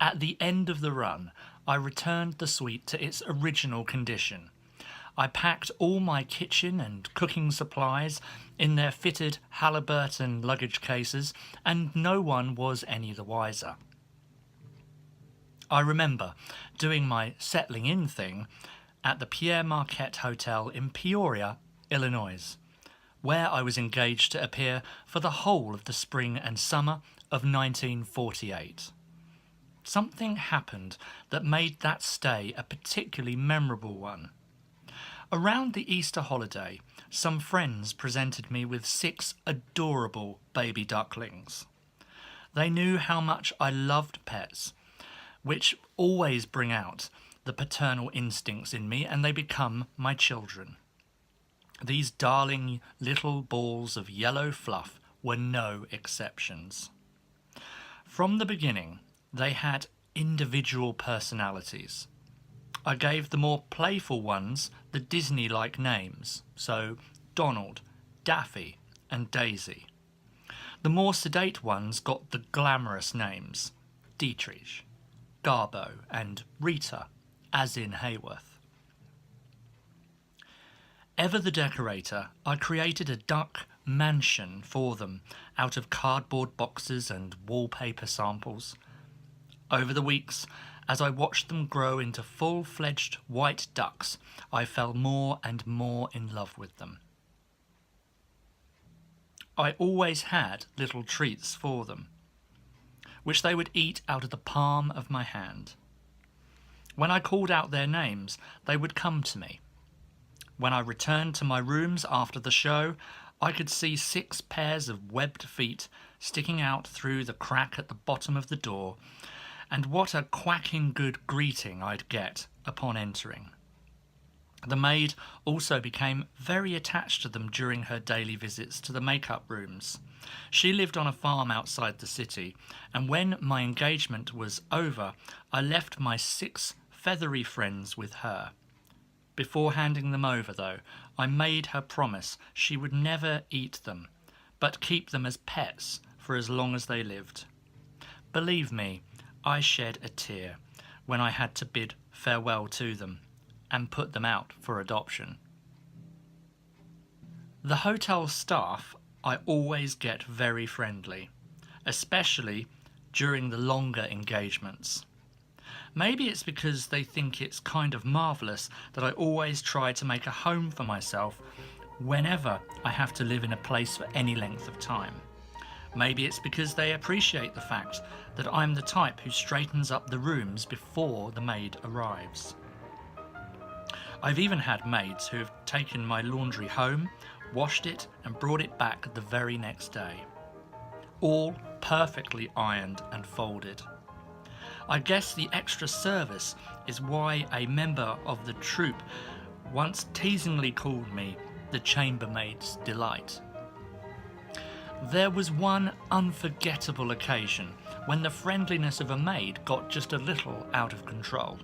At the end of the run, I returned the suite to its original condition. I packed all my kitchen and cooking supplies in their fitted Halliburton luggage cases, and no one was any the wiser. I remember doing my settling in thing at the Pierre Marquette Hotel in Peoria, Illinois, where I was engaged to appear for the whole of the spring and summer of 1948. Something happened that made that stay a particularly memorable one. Around the Easter holiday, some friends presented me with 6 adorable baby ducklings. They knew how much I loved pets, which always bring out the paternal instincts in me, and they become my children. These darling little balls of yellow fluff were no exceptions. From the beginning, they had individual personalities. I gave the more playful ones the Disney-like names, so Donald, Daffy, and Daisy. The more sedate ones got the glamorous names, Dietrich, Garbo, and Rita, as in Hayworth. Ever the decorator, I created a duck mansion for them out of cardboard boxes and wallpaper samples. Over the weeks, as I watched them grow into full-fledged white ducks, I fell more and more in love with them. I always had little treats for them, which they would eat out of the palm of my hand. When I called out their names, they would come to me. When I returned to my rooms after the show, I could see 6 pairs of webbed feet sticking out through the crack at the bottom of the door, and what a quacking good greeting I'd get upon entering. The maid also became very attached to them during her daily visits to the makeup rooms. She lived on a farm outside the city, and when my engagement was over, I left my 6 feathery friends with her. Before handing them over, though, I made her promise she would never eat them, but keep them as pets for as long as they lived. Believe me, I shed a tear when I had to bid farewell to them and put them out for adoption. The hotel staff I always get very friendly, especially during the longer engagements. Maybe it's because they think it's kind of marvellous that I always try to make a home for myself whenever I have to live in a place for any length of time. Maybe it's because they appreciate the fact that I'm the type who straightens up the rooms before the maid arrives. I've even had maids who have taken my laundry home, washed it and brought it back the very next day. All perfectly ironed and folded. I guess the extra service is why a member of the troupe once teasingly called me the chambermaid's delight. There was one unforgettable occasion when the friendliness of a maid got just a little out of control.